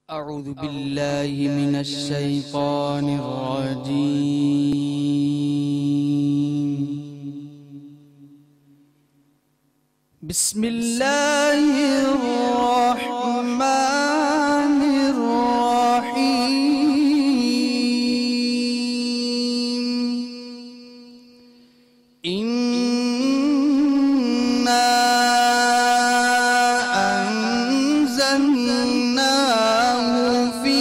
अऊज़ु बिल्लाहि मिनश शैतानिर रजीम। बिस्मिल्लाहिर रहमानिर रहीम। इन्ना अंज़लनाहु फी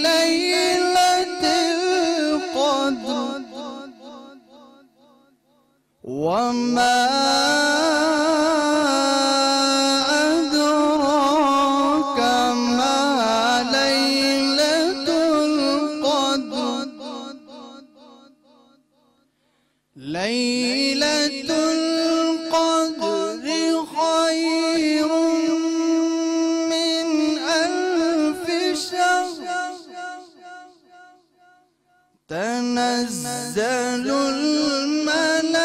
लैलतिल क़द्र वमा लैलतुल क़द्र खैरुम मिन अल्फि शहर तनज़्ज़लुल मलाइकतु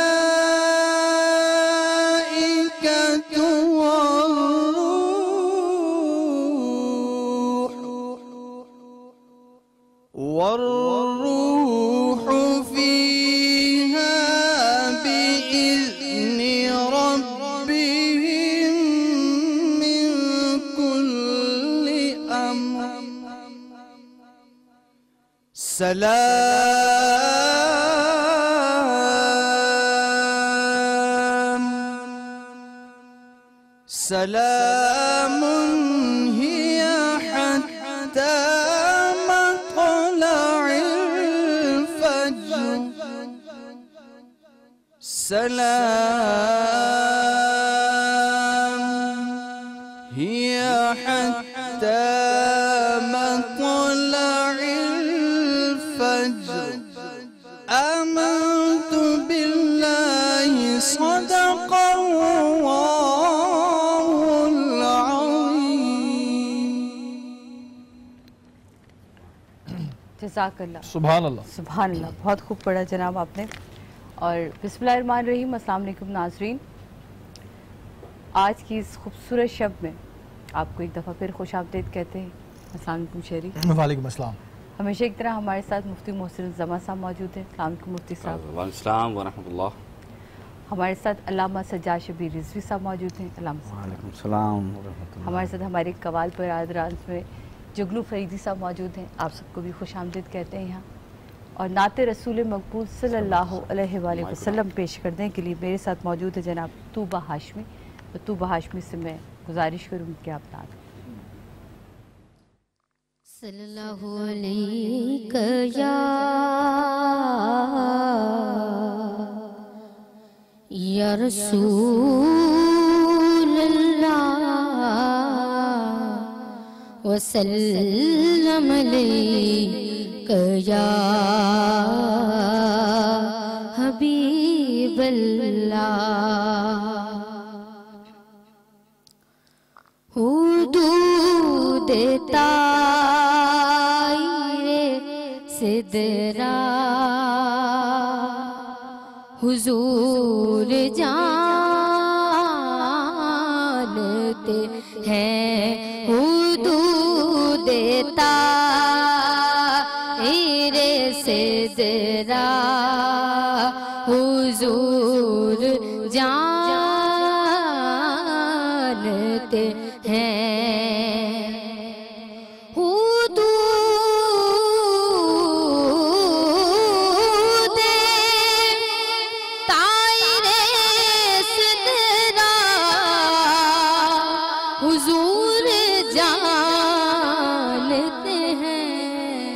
वर्रूह फीहा बिइज़्नि रब्बिहिम मिन कुल्लि अम्र सलामुन हिया हत्ता मत्लइल फज्र सलाम हिया हत्ता मत्लइल फज्र आमन्तु बिल्लाहि सदक़ल्लाहुल अज़ीम। जज़ाकल्लाह। सुभान अल्लाह। सुभान अल्लाह। बहुत खूब पढ़ा जनाब आपने। और बिस्मिल्लाहिर्रहमानिर्रहीम। अस्सलाम वालेकुम नाज़रीन, आज की इस खूबसूरत शब में आपको एक दफ़ा फिर खुश आमदीद कहते हैं। अस्सलाम वालेकुम शेरी। वालेकुम अस्सलाम। हमेशा एक तरह हमारे साथ मुफ्ती मोहसिन ज़मा साहब मौजूद हैं। अस्सलाम वालेकुम मुफ्ती साहब। वालेकुम व रहमतुल्लाह। हमारे साथ अल्लामा सज्जाद शबीर रिजवी साहब मौजूद हैं। वालेकुम सलाम व रहमतुल्लाह। हमारे साथ हमारे कवाल पर आदरान में जुगनू फरीदी साहब मौजूद हैं। आप सबको भी खुश आमदीद कहते हैं यहाँ। और नाते रसूल मकबूल सल्लल्लाहु अलैहि वसल्लम पेश करने के लिए मेरे साथ मौजूद है जनाब तूबा हाशमी। तो तूबा हाशमी से मैं गुजारिश करूँगी कि आप नात सल्लल्लाहु अलैका या रसूलल्लाह वसल्लम अलैका या हबीबल्लाह। हुदूद ताइरे सिदरा हुजूर जानते हैं। हुदूद ताइरे सिदरा हुजूर जानते हैं। हुजूर जानते हैं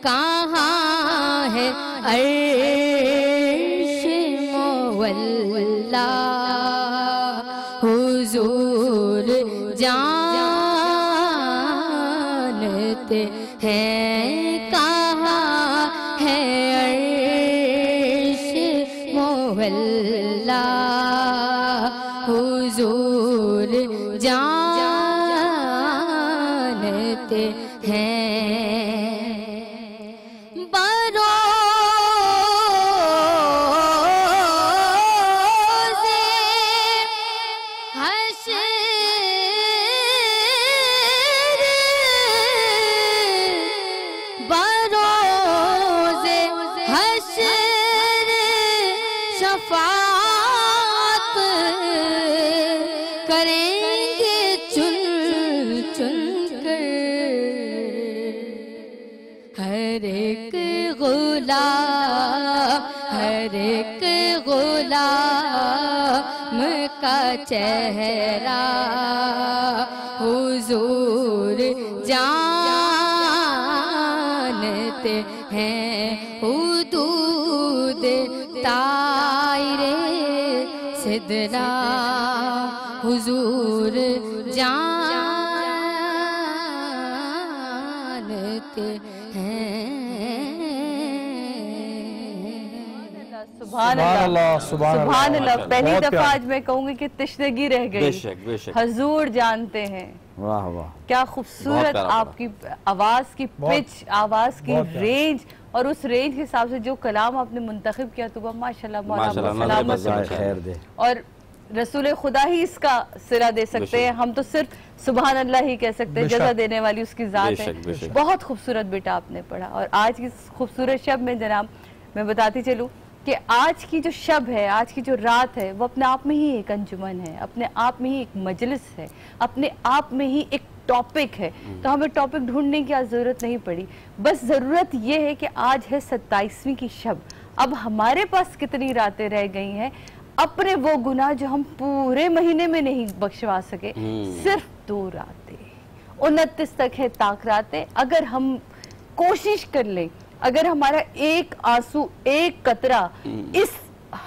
कहाँ है अर्श मुअल्ला। हुजूर जानते हैं कहाँ है अर्श मुअल्ला। हुजूर जानते हैं। चेहरा हुजूर जानते हैं, हुदूद तायरे सिदरा हुजूर जानते हैं। सुभान अल्लाह, सुभान अल्लाह। पहली बहुत दफा प्यारा। आज मैं कहूंगी कि तशनगी रह गई। बेशक बेशक। हजूर जानते हैं। वाह वाह। क्या बहुत खूबसूरत प्यारा आपकी आवाज की पिच, आवाज की बहुत प्यारा। रेंज, और उस रेंज के हिसाब से जो कलाम आपने मुंतखब किया तो माशाल्लाह माशाल्लाह, सलामत नज़र रहे। बज़ार खैर दे। और रसूल खुदा ही इसका सिरा दे सकते हैं, हम तो सिर्फ सुभान अल्लाह ही कह सकते हैं। बेशक। जज़ा देने वाली उसकी जात है। बेशक, बेशक। बहुत खूबसूरत बेटा आपने पढ़ा। और आज की इस खूबसूरत शब में जनाब मैं बताती चलूं कि आज की जो शब है, आज की जो रात है, वो अपने आप में ही एक अंजुमन है, अपने आप में ही एक मजलिस है, अपने आप में ही एक टॉपिक है। तो हमें टॉपिक ढूंढने की आज जरूरत नहीं पड़ी, बस जरूरत यह है कि आज है 27वीं की शब। अब हमारे पास कितनी रातें रह गई हैं अपने वो गुनाह जो हम पूरे महीने में नहीं बख्शवा सके, सिर्फ 2 रातें, 29 तक है ताक रातें। अगर हम कोशिश कर लें, अगर हमारा एक आंसू, एक कतरा इस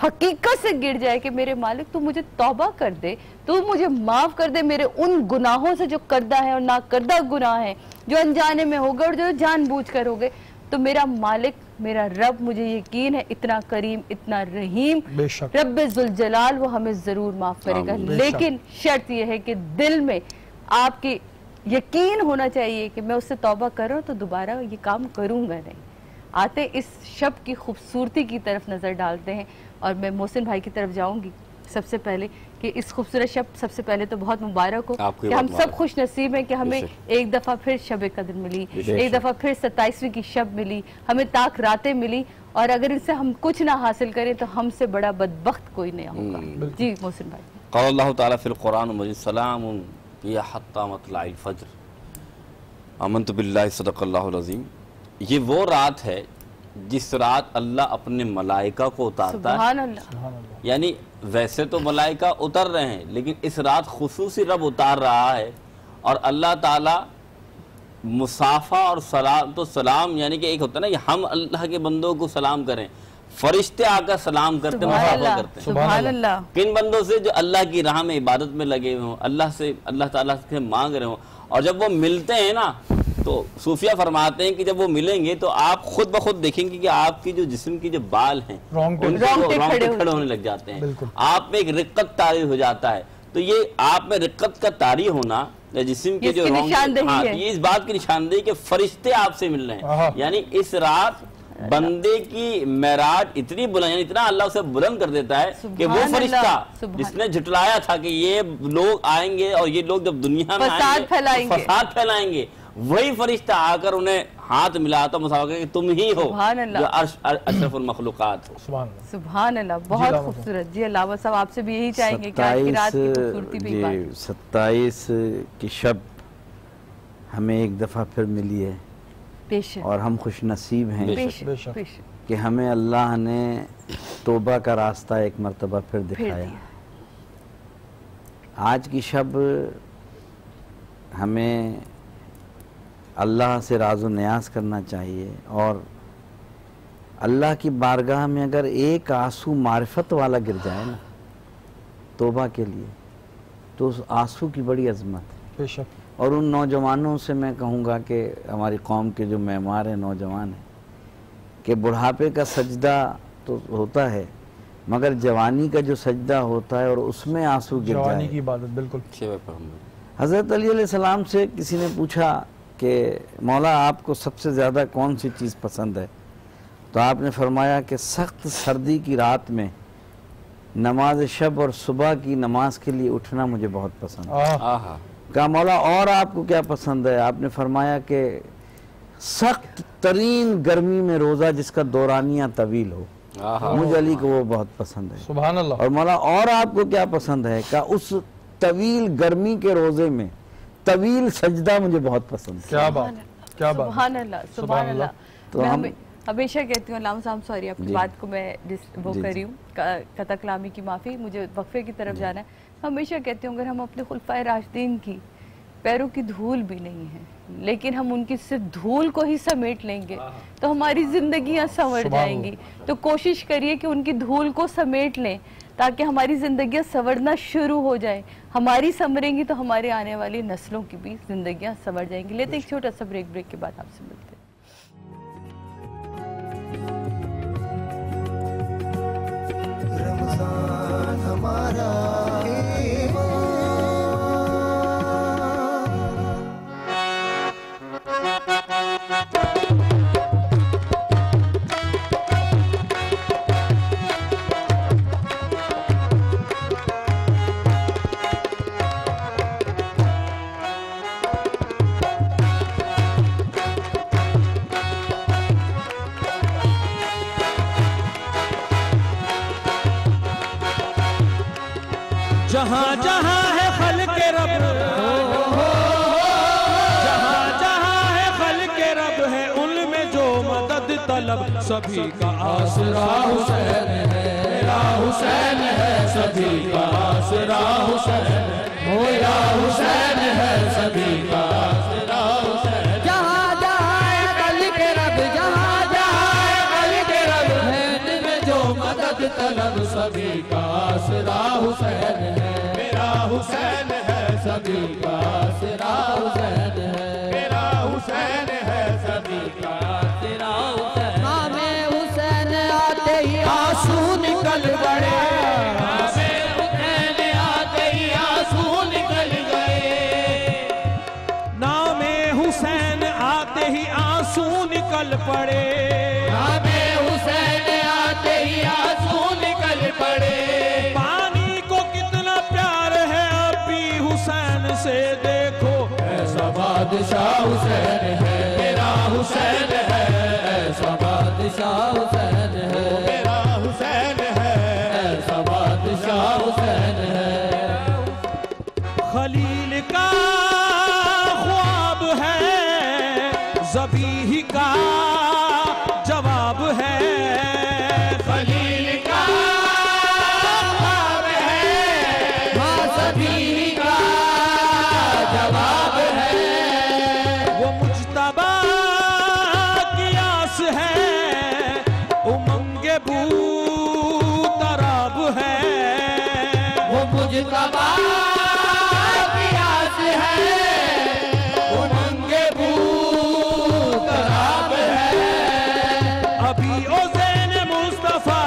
हकीकत से गिर जाए कि मेरे मालिक तू मुझे तौबा कर दे, तू मुझे माफ कर दे मेरे उन गुनाहों से जो करदा है और ना करदा गुनाह है, जो अनजाने में हो गए और जो जानबूझकर हो गए, तो मेरा मालिक, मेरा रब, मुझे यकीन है इतना करीम, इतना रहीम, बेशक। रब्बे जुल जलाल, वो हमें जरूर माफ करेगा। बेशक। लेकिन शर्त यह है कि दिल में आपके यकीन होना चाहिए कि मैं उससे तौबा कर रहा हूं तो दोबारा ये काम करूंगा नहीं। आते इस शब की खूबसूरती की तरफ नजर डालते हैं, और मैं मोहसिन भाई की तरफ जाऊंगी सबसे पहले कि इस खूबसूरत शब, सबसे पहले तो बहुत मुबारक हो आपको कि हम बहुत सब मुबारक। खुश नसीब हैं कि हमें बेशक। एक दफा फिर शब कदर मिली, बेशक। एक दफा फिर 27वीं की शब मिली, हमें ताक रातें मिली, और अगर इनसे हम कुछ ना हासिल करें तो हमसे बड़ा बदबख्त कोई नहीं होगा। जी मोहसिन भाई। क़ाल अल्लाह ताला फ़िल क़ुरान मजीद सलामुन या हत्ता मतलअल फ़ज्र आमन्तु बिल्लाहि सदक़ल्लाहुल अज़ीम। ये वो रात है जिस रात अल्लाह अपने मलाइका को उतारता है। सुभान अल्लाह। यानी वैसे तो मलाइका उतर रहे हैं, लेकिन इस रात खुसूसी रब उतार रहा है। और अल्लाह ताला मुसाफा और सलाम, तो सलाम यानी कि एक होता है ना कि हम अल्लाह के बंदों को सलाम करें, फरिश्ते आकर सलाम करते, सुभान मुसाफा अल्लाह, करते हैं। सुभान अल्लाह। किन बंदों से? जो अल्लाह की राह में इबादत में लगे हुए हों, अल्लाह से, अल्लाह ताला से मांग रहे हों। और जब वो मिलते हैं ना, तो सूफिया फरमाते हैं कि जब वो मिलेंगे तो आप खुद ब खुद देखेंगे कि आपकी जो जिस्म की जो बाल हैं रोंगटे रोंगटे रोंगटे खड़े खड़े होने लग जाते हैं, बिल्कुल। आप में एक रिक्कत तारी हो जाता है। तो ये आप में रिक्कत का तारी होना या जिस्म के जो इसकी निशानदेही हाँ, है। ये इस बात की निशानदेही कि फरिश्ते आपसे मिल रहे आहा। हैं। यानी इस रात बंदे की मेराज इतनी बुलंद, यानी इतना अल्लाह उसे बुलंद कर देता है कि वो सुभान फरिश्ता अल्लाह, सुभान। जिसने झुटलाया था कि ये लोग आएंगे और ये लोग जब दुनिया में फसाद आएंगे, फैलाएंगे। फसाद फैलाएंगे, वही फरिश्ता आकर उन्हें हाथ मिलाता, मुसाफा कि तुम ही हो सुभान अल्लाह। जो अशरफुल मखलूकात हो। सुभान अल्लाह। सुभान अल्लाह। बहुत लावा खूबसूरत। जी अलावा साहब आपसे भी यही चाहेंगे कि आज की रात की खूबसूरती भी जी, बात। 27 की शब हमें एक दफ़ा फिर मिली है बेशक और हम खुश नसीब हैं बेशक बेशक। बेशक। कि हमें अल्लाह ने तौबा का रास्ता एक मरतबा फिर फिर दिखाया। दिया। आज की शब हमें अल्लाह से राज़ो न्याज करना चाहिए, और अल्लाह की बारगाह में अगर एक आंसू मारिफत वाला गिर जाए ना तौबा के लिए, तो उस आंसू की बड़ी अजमत है। बेशक। और उन नौजवानों से मैं कहूँगा कि हमारी कौम के जो मेहमान हैं, नौजवान हैं, कि बुढ़ापे का सजदा तो होता है, मगर जवानी का जो सजदा होता है और उसमें आंसू गिर जवानी जाए। की इबादत, बिल्कुल। हज़रत अली अलैहिस्सलाम से किसी ने पूछा कि मौला आपको सबसे ज़्यादा कौन सी चीज़ पसंद है, तो आपने फरमाया कि सख्त सर्दी की रात में नमाज शब और सुबह की नमाज के लिए उठना मुझे बहुत पसंद है। आहा। कहा मौला और आपको क्या पसंद है? आपने फरमाया कि सख्त तरीन गर्मी में रोज़ा जिसका दौरानिया तवील हो, मुझे अली को वो बहुत पसंद है। सुभान अल्लाह। और मौला और आपको क्या पसंद है? कहा उस तवील गर्मी के रोज़े में तवील सजदा मुझे बहुत पसंद है। क्या बात, क्या बात। सुभान अल्लाह, सुभान अल्लाह। तो मैं हम- हमेशा कहती हूँ, अल्लाह साहब सॉरी आपकी जी। बात को मैं वो जी, कर रही हूँ, कथा कलामी की माफ़ी, मुझे वक्फे की तरफ जाना है। हमेशा कहती हूँ अगर हम अपने खुलफाए राशिदीन की पैरों की धूल भी नहीं है, लेकिन हम उनकी सिर्फ धूल को ही समेट लेंगे तो हमारी जिंदगियां संवर जाएंगी। तो कोशिश करिए कि उनकी धूल को समेट लें ताकि हमारी जिंदगियां संवरना शुरू हो जाए। हमारी संवरेंगी तो हमारे आने वाली नस्लों की भी जिंदगियां संवर जाएंगी। लेते एक छोटा सा ब्रेक के बाद आपसे मिलते हैं। रमजान हमारा जहाँ जहाँ है खल्क़े रब, जहाँ जहाँ है खल्क़े रब है उनमें जो मदद तलब, सभी का आसरा हुसैन है, मेरा हुसैन है, सभी का आसरा हुसैन, मेरा हुसैन है, सभी का आसरा हुसैन। जहाँ जहाँ है खल्क़े रब, जहाँ जहाँ है खल्क़े रब है उनमें जो मदद तलब, सभी का आसरा हुसैन है, मेरा हुसैन है, सभी का आसरा हुसैन है, मेरा हुसैन है, सभी का आसरा हुसैन। नामे हुसैन आते ही आंसू निकल पड़े, नामे हुसैन आते ही आंसू निकल गए, नामे हुसैन आते ही आंसू निकल पड़े, नामे हुसैन आते ही आंसू निकल पड़े। पानी को कितना प्यार है अब भी हुसैन से देखो, ऐसा बादशाह हुसैन है, मेरा हुसैन है, ऐसा बादशाह हुसैन है, मेरा हुसैन है, ऐसा बादशाह हुसैन है। खलील का ख्वाब है, ज़बीह का जवाब है, खलील का ख्वाब है, ज़बीह का जवाब है, वो मुज्तबा की आस है, उमंगे बू तराब है, वो मुज्तबा की आस है, उमंगे बू तराब है। अभी ओ ज़ैन मुस्तफ़ा,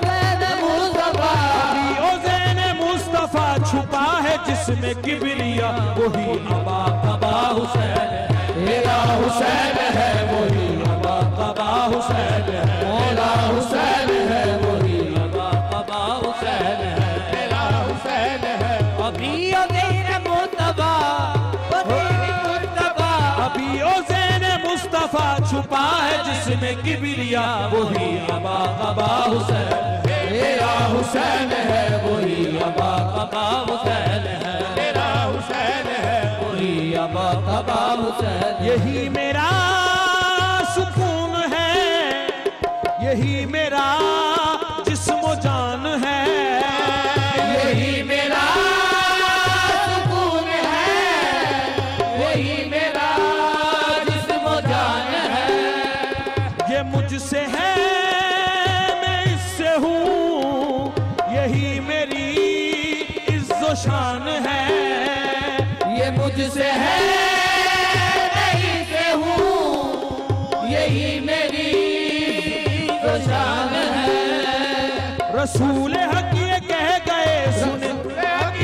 ज़ैन मुस्तफ़ा, अभी ओ ज़ैन मुस्तफ़ा छुपा है जिसमें किबरिया, वही अबा कबा हुसैन है, मेरा हुसैन है, वही अबा कबा हुसैन है, मेरा हुसैन है, वही अबा कबा हुसैन है, मेरा हुसैन है। अभी ओ ज़ैन मुस्तफ़ा, अभी ओ ज़ैन मुस्तफ़ा छुपा है जिसमें किबरिया, वही अबा कबा हुसैन, मेरा हुसैन है, वही अबा कबा हुसैन है, मेरा हुसैन है, वही अबा कबा हुसैन। यही मेरा सुकून है, यही मेरा जिस्म जान है, यही मेरा सुकून है, यही मेरा जिस्म जान है। ये मुझसे है मैं इससे हूँ, यही मेरी इज्जो शान है, ये मुझसे है मैं इससे हूँ, यही मेरी तो शान है। रसूल हक ये कह गए, सुने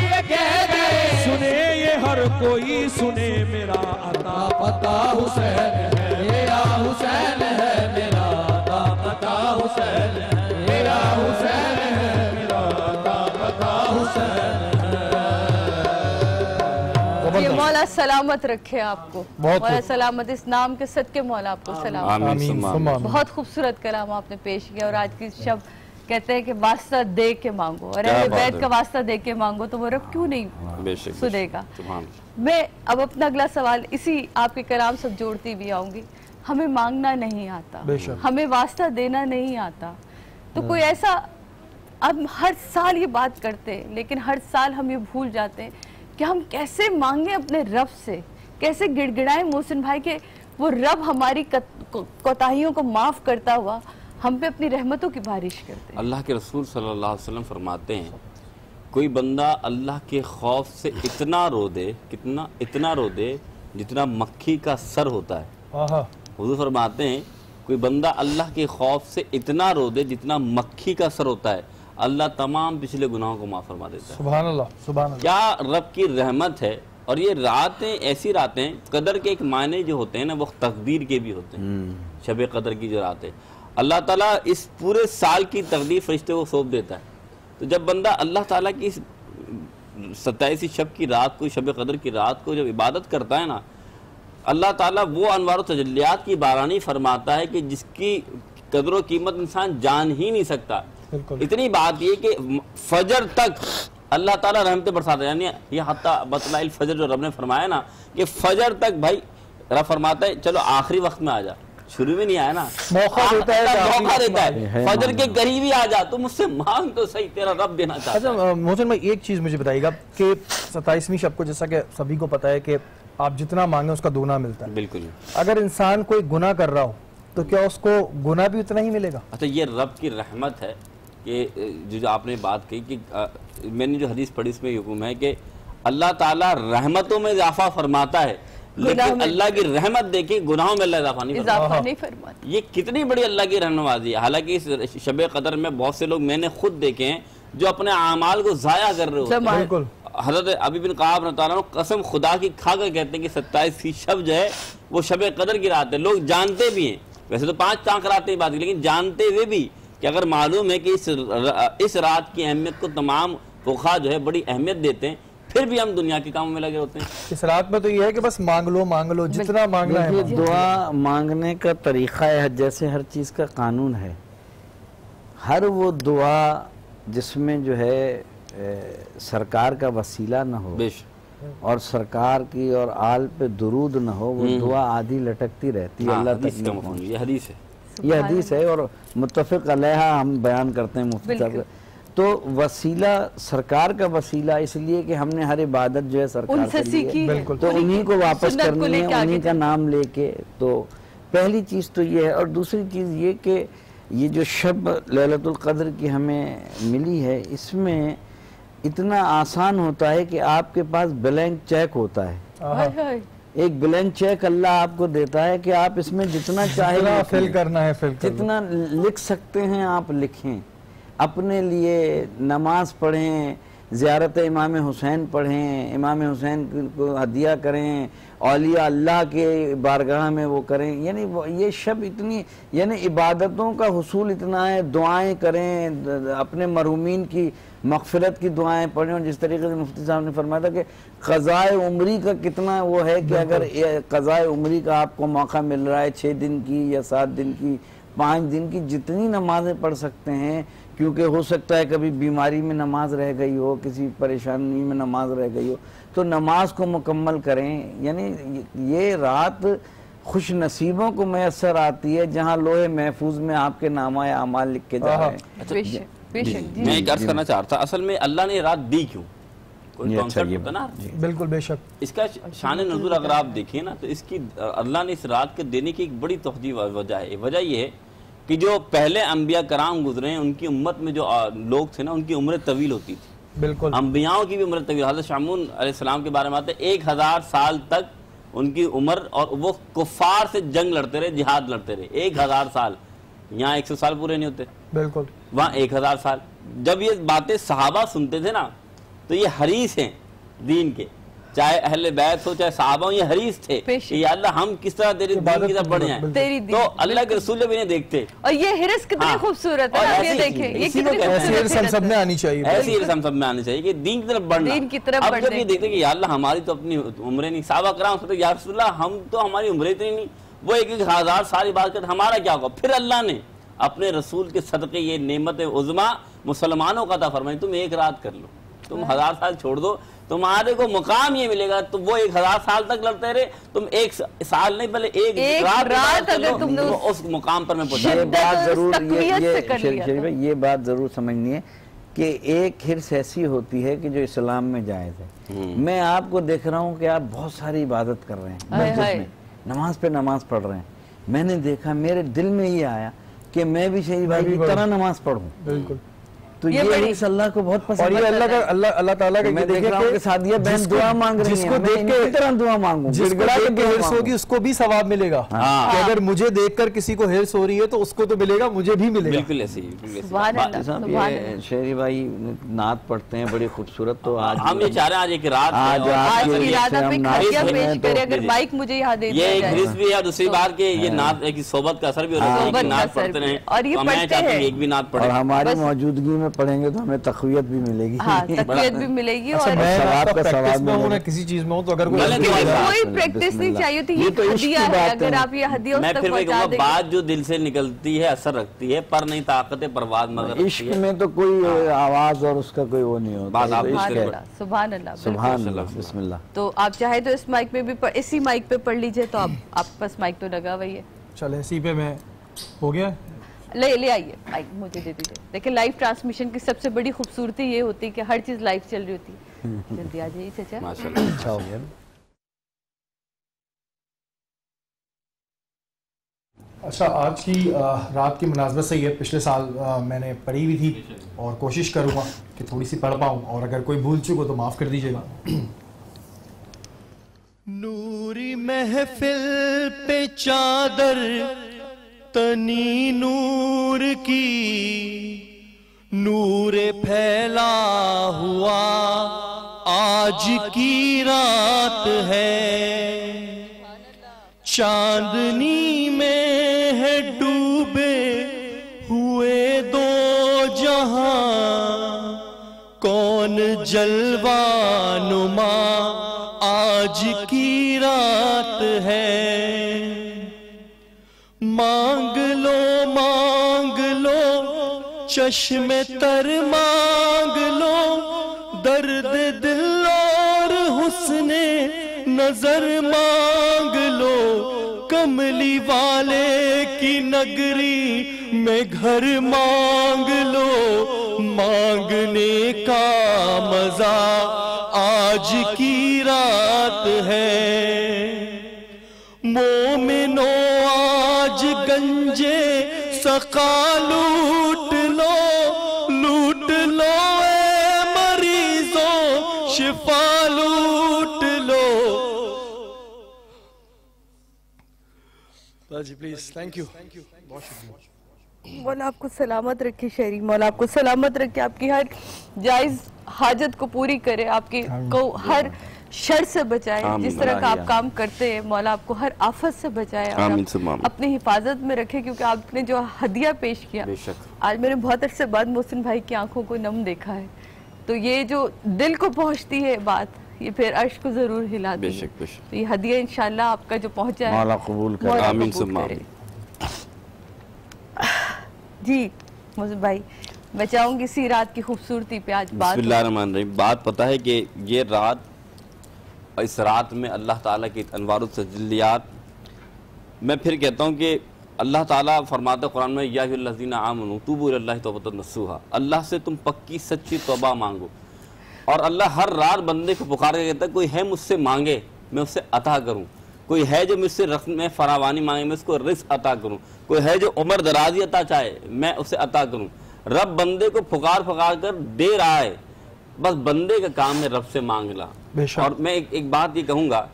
ये कह गए सुने ये हर कोई सुने, मेरा अता पता हुसैन है, मेरा हुसैन है, मेरा अता पता हुसैन है, मेरा हुसैन है, मेरा अता पता हुसैन ये मौला सलामत रखे आपको, बहुत मौला खूब। सलामत, इस नाम के सदके मौला आपको सलामत। आमीन सुम्मा आमीन। बहुत खूबसूरत कलाम आपने पेश किया। और आज की शब कहते हैं कि वास्ता दे के मांगो, और क्या अहले बात बैत है। का वास्ता दे के मांगो तो वो रब क्यों नहीं बेशक सुनेगा। सुभान मैं अब अपना अगला सवाल इसी आपके कलाम से जोड़ती हुई आऊंगी। हमें मांगना नहीं आता, बेशक। हमें वास्ता देना नहीं आता, तो कोई ऐसा अब हर साल ये बात करते हैं, लेकिन हर साल हम ये भूल जाते हैं कि हम कैसे मांगे अपने रब से, कैसे गिड़गिड़ाए मोहसिन भाई के वो रब हमारी कोताहियों को माफ करता हुआ हम पे अपनी रहमतों की बारिश करते हैं। अल्लाह के रसूल सल्लल्लाहु अलैहि वसल्लम फरमाते हैं, कोई बंदा अल्लाह के खौफ से इतना रो दे, कितना इतना रो दे जितना मक्खी का सर होता है। हुजूर फरमाते हैं कोई बंदा अल्लाह के खौफ से इतना रो दे जितना मक्खी का सर होता है, अल्लाह तमाम पिछले गुनाहों को माफ फरमा देता है। सुभान अल्लाह, सुभान अल्लाह। क्या रब की रहमत है। और ये रातें ऐसी रातें, कदर के एक मायने जो होते हैं ना वो तकदीर के भी होते हैं। शब कदर की जो रात है, अल्लाह ताला इस पूरे साल की तकदीर फरिश्ते को सौंप देता है। तो जब बंदा अल्लाह ताला की 27 शब की रात को, शब कदर की रात को जब इबादत करता है ना, अल्लाह ताला वो अनवार तजल्लियात की बारानी फरमाता है कि जिसकी कदर व कीमत इंसान जान ही नहीं सकता। इतनी बात ये कि फजर तक अल्लाह ताला रहमतें बरसाता है, यानी ये हत्ता बतलाइल फजर जो रब ने फरमाया ना कि फजर तक भाई रब फरमाता है चलो आखिरी वक्त में आ जा, शुरू में नहीं आया ना, मौका देता है फजर के करीब ही आ जा, तो मुझसे मांग तो सही, तेरा रब देना चाहता है। अच्छा मोहसिन भाई, एक चीज मुझे बताइएगा कि 27वीं शब को जैसा कि सभी को पता है कि आप जितना मांगे उसका दोगुना मिलता है। बिल्कुल। अगर इंसान कोई गुनाह कर रहा हो तो क्या उसको गुनाह भी उतना ही मिलेगा? अच्छा, ये रब की रहमत है कि जो आपने बात कही कि मैंने जो हदीस पढ़ी इसमें हुक्म है कि अल्लाह ताला रहमतों में इजाफा फरमाता है, लेकिन अल्लाह की रहमत देखिए गुनाहों में अल्लाह इजाफा नहीं फरमाता। ये कितनी बड़ी अल्लाह की रहनुमाजी है। हालांकि इस शब कदर में बहुत से लोग मैंने खुद देखे हैं जो अपने आमाल को जाया कर रहे होते हैं। हज़रत अबी बिन काब रज़ियल्लाहु अन्हु कसम खुदा की खा कर कहते हैं कि 27वीं शब जो है वो शब कदर की रात है। लोग जानते भी हैं, वैसे तो 5 चांद रात की बात है, लेकिन जानते हुए भी कि अगर मालूम है कि इस रात की अहमियत को तमाम फुक़हा जो है बड़ी अहमियत देते हैं, फिर भी हम दुनिया के कामों में लगे होते हैं। इस रात में तो ये है कि बस मांग लो जितना मांगना है। दुआ मांगने का तरीका है, जैसे हर चीज़ का कानून है। हर वो दुआ जिसमें जो है सरकार का वसीला न हो और सरकार की और आल पे दुरूद न हो, वो दुआ आधी लटकती रहती है, अल्लाह तक नहीं पहुंचती। ये हदीस है, ये हदीस है और मुत्तफ़िक़ अलैहा हम बयान करते हैं मुफ्ती साहब। तो वसीला सरकार का वसीला इसलिए कि हमने हर इबादत जो है सरकार से ली है, तो उन्हीं को वापस करनी है, उन्हीं का नाम लेके। तो पहली चीज़ तो ये है। और दूसरी चीज़ ये कि ये जो शब लैलतुल क़द्र की हमें मिली है, इसमें इतना आसान होता है कि आपके पास ब्लैंक चेक होता है। एक ब्लैंक चेक अल्लाह आपको देता है कि आप इसमें जितना चाहे फिल करना है, जितना लिख सकते हैं आप लिखें, अपने लिए नमाज पढ़ें, ज़ियारत इमाम हुसैन पढ़ें, इमाम हुसैन को हदिया करें, औलिया अल्लाह के बारगाह में वो करें। यानी ये शब इतनी, यानी इबादतों का हुसूल इतना है। दुआएं करें, अपने मरहूमीन की मग़फ़िरत की दुआएं पढ़ें। और जिस तरीके से मुफ्ती साहब ने फरमाया था कि क़ज़ाए उम्री का कितना वो है कि अगर क़ज़ाए उम्री का आपको मौका मिल रहा है 6 दिन की या 7 दिन की, 5 दिन की, जितनी नमाज़ें पढ़ सकते हैं, क्योंकि हो सकता है कभी बीमारी में नमाज रह गई हो, किसी परेशानी में नमाज रह गई हो, तो नमाज को मुकम्मल करें। यानी ये रात खुश नसीबों को मैसर आती है जहाँ लोहे महफूज में आपके नामा या अमाल लिख के जा रहे हैं। मैं एक अर्ज करना चाहता, असल में अल्लाह ने रात दी क्यों? कोई कॉन्सेप्ट होता ना। बिल्कुल, बेशक। इसका शान नज़ूल अगर आप देखिए ना, तो इसकी अल्लाह ने इस रात के देने की एक बड़ी तोहदी वजह है। वजह यह है कि जो पहले अंबिया कराम गुजरे हैं, उनकी उम्मत में जो लोग थे ना, उनकी उम्र तवील होती थी। बिल्कुल, अंबियाओं की भी उम्र तवील। हज़रत शामून अलैहिस्सलाम के बारे में आते 1000 साल तक उनकी उम्र, और वो कुफ़ार से जंग लड़ते रहे, जिहाद लड़ते रहे 1000 साल। यहाँ 100 साल पूरे नहीं होते, बिल्कुल, वहाँ 1000 साल। जब ये बातें सहाबा सुनते थे ना, तो ये हरीस हैं दीन के, चाहे अहले बैत हो चाहे सहाबा हो, ये हरीस थे कि या अल्लाह हम किस तरह तेरी दीन की तरफ बढ़ जाएं। तो अल्लाह के रसूल भी नहीं देखते। और ये हिरस कितनी खूबसूरत है, आप ये देखें, ये कितनी खूबसूरत है। सब में आनी चाहिए, ऐसी हिरस हम सब में आनी चाहिए कि दीन की तरफ बढ़ना। अब जब ये देखते कि या अल्लाह हमारी तो अपनी उम्रें नहीं, सहाबा कराम सोचते या रसूल अल्लाह हम तो हमारी उम्रें इतनी नहीं, वो 1000 साल इबादत करते, हमारा क्या होगा? फिर अल्लाह ने अपने रसूल के सदक़े ये नेमत उज़्मा मुसलमानों का था फरमाई, तुम एक रात कर लो, तुम 1000 साल छोड़ दो, तुम्हारे को मुकाम ये मिलेगा। तो वो 1000 साल तक लड़ते रहे, तुम 1 साल नहीं बल्कि एक रात अगर तुमने उस मुकाम पर मैं पहुंचा। ये बात जरूर ये बात जरूर समझनी है कि एक हिर्स ऐसी होती है कि जो इस्लाम में जायज़ है। मैं आपको देख रहा हूँ कि आप बहुत सारी इबादत कर रहे हैं, मस्जिद में नमाज पे नमाज पढ़ रहे हैं। मैंने देखा, मेरे दिल में ये आया कि मैं भी शहीद भाई की तरह नमाज पढ़ूं। बिल्कुल। तो ये अल्लाह को बहुत पसंद है। और ये अल्लाह ताला का मैं देख रहा हूं कि सादिया बहन दुआ मांग रही है, जिसको देख के इसी तरह दुआ मांगूं, जिसको देख के हिर्स होगी उसको भी सवाब मिलेगा। कि अगर मुझे देखकर किसी को हिर्स हो रही है तो उसको तो मिलेगा, मुझे भी मिलेगा। बिल्कुल ऐसे ही। ये शेरी भाई नात पढ़ते हैं बड़ी खूबसूरत। तो आज हम ये चाह रहे हैं आज एक रात की रात में हदिया पेश करें। अगर माइक मुझे यहाँ दे दिया ये एक जाए। हिर्स भी है, दूसरी बात के ये नात एक सोबत का असर भी होता है कि नात पढ़ते रहे। और ये पढ़ते हैं, एक भी नात पढ़े, और हमारी मौजूदगी में पढ़ेंगे तो हमें तक़वियत भी मिलेगी। हाँ, तक़वियत भी मिलेगी। और मैं आपका प्रैक्टिस में हूं ना, किसी चीज में हूं तो अगर कोई प्रैक्टिस नहीं चाहिए होती। ये तो हदिया है, अगर आप ये हदिया मैं फिर वही कहूँगा, बात जो दिल से निकलती है असर रखती है, पर नहीं ताकत परवाज़ मगर इश्क में तो कोई आवाज और उसका कोई वो नहीं होता। सुभान अल्लाह, सुभान अल्लाह, बिस्मिल्लाह। तो आप चाहे तो इस माइक पे भी इसी माइक पे पढ़ लीजिए। तो आप पास माइक तो लगा हुआ है। चले इसी पे मैं हो गया। ले आइए माइक, मुझे दे दीजिए। लेकिन लाइव ट्रांसमिशन की सबसे बड़ी खूबसूरती ये होती है कि हर चीज लाइव चल रही होती है। जल्दी आ जाइए चाचा। माशाल्लाह, अच्छा हो गया। अच्छा, आज की रात की मुनासबत से ये पिछले साल मैंने पढ़ी हुई थी और कोशिश करूँगा कि थोड़ी सी पढ़ पाऊँ, और अगर कोई भूल चुको तो माफ़ कर दीजिएगा। नूरी महफिल पे चादर तनी नूर की, नूर फैला हुआ आज की रात है। चांदनी में है डूबे हुए दो जहां, कौन जलवा नुमा आज की रात है। मांग लो चश्मे तर मांग लो, दर्द दिल और हुस्ने नजर मांग लो। कमली वाले की नगरी में घर मांग लो, मांगने का मजा आज की रात है। मोमिनो आज गंजे सका लूट लो ए मरीजों, शिफा लूट लो। जी प्लीज, थैंक यू, बहुत शुक्रिया। मौला आपको सलामत रखे शेरी, मौला आपको सलामत रखे, आपकी हर जायज हाजत को पूरी करे, आपकी को हर शर से बचाए। जिस तरह का आप काम करते हैं मौला आपको हर आफत से बचाए और अपनी हिफाजत में रखे। क्योंकि आपने जो हदिया पेश किया, आज मैंने बहुत अरसे बाद मोहसिन भाई की आंखों को नम देखा है। तो ये जो दिल को पहुंचती है बात, ये फिर अर्श को जरूर हिला देगी। तो ये हदिया इंशाल्लाह आपका जो पहुंचा है मौला कबूल करे। आमीन सुम्मा आमीन। जी मोहसिन भाई, मैं चाहूंगी इसी रात की खूबसूरती पे आज बात। बिस्मिल्लाहिर्रहमानिर्रहीम। बात पता है कि ये रात, इस रात में अल्लाह ताला की अनवारुत तजल्लियात, मैं फिर कहता हूँ कि अल्लाह ताला फरमाता कुरान में, या अय्युहल्लज़ीना आमनू तूबू इलल्लाहि तौबतन नसूहा, अल्लाह से तुम पक्की सच्ची तौबा मांगो। और अल्लाह हर रात बंदे को पुकार के कहता है, कोई है मुझसे मांगे मैं उससे अता करूँ, कोई है जो मुझसे रज़्क़ में फरावानी मांगे मैं उसको रिज़्क़ अता करूँ, कोई है जो उम्र दराजी अता चाहे मैं उसे अता करूँ। रब बंदे को पुकार कर दे रहा है, बस बंदे का काम है रब से मांगना। और मैं एक बात ये कहूँगा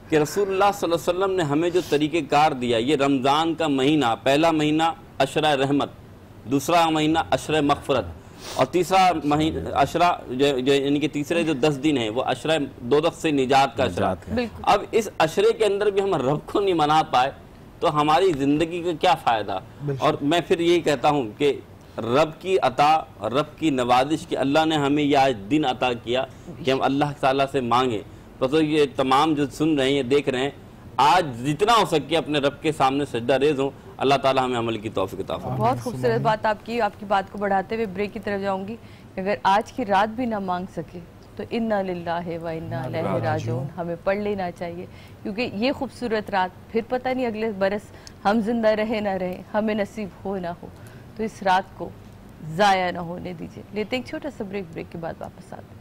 कि रसूलुल्लाह सल्लल्लाहु अलैहि वसल्लम ने हमें जो तरीक़ेकार दिया, ये रमज़ान का महीना, पहला महीना अशरा रहमत, दूसरा महीना अशरा मग़फ़िरत, और तीसरा महीना अशरा यानी कि तीसरे जो 10 दिन है वो अशरा दोज़ख से निजात का अशरा। अब इस अशरे के अंदर भी हम रब को नहीं मना पाए तो हमारी ज़िंदगी का क्या फ़ायदा। और मैं फिर यही कहता हूँ कि रब की अता, रब की नवाजिश की अल्लाह ने हमें यह दिन अता किया कि हम अल्लाह ताला से मांगे। तो ये तमाम जो सुन रहे हैं, ये देख रहे हैं, आज जितना हो सके अपने रब के सामने सजदा रेज़ हो। अल्लाह ताला हमें अमल की तौफीक अता फरमाए। बहुत खूबसूरत बात आपकी बात को बढ़ाते हुए ब्रेक की तरफ जाऊंगी। अगर आज की रात भी ना मांग सके तो इन्ना लिल्लाहि व इन्ना इलैहि राजिऊन हमें पढ़ लेना चाहिए। क्योंकि ये खूबसूरत रात फिर पता नहीं अगले बरस हम जिंदा रहे ना रहे, हमें नसीब हो ना हो। तो इस रात को ज़ाया ना होने दीजिए। लेते एक छोटा सा ब्रेक के बाद वापस आते हैं।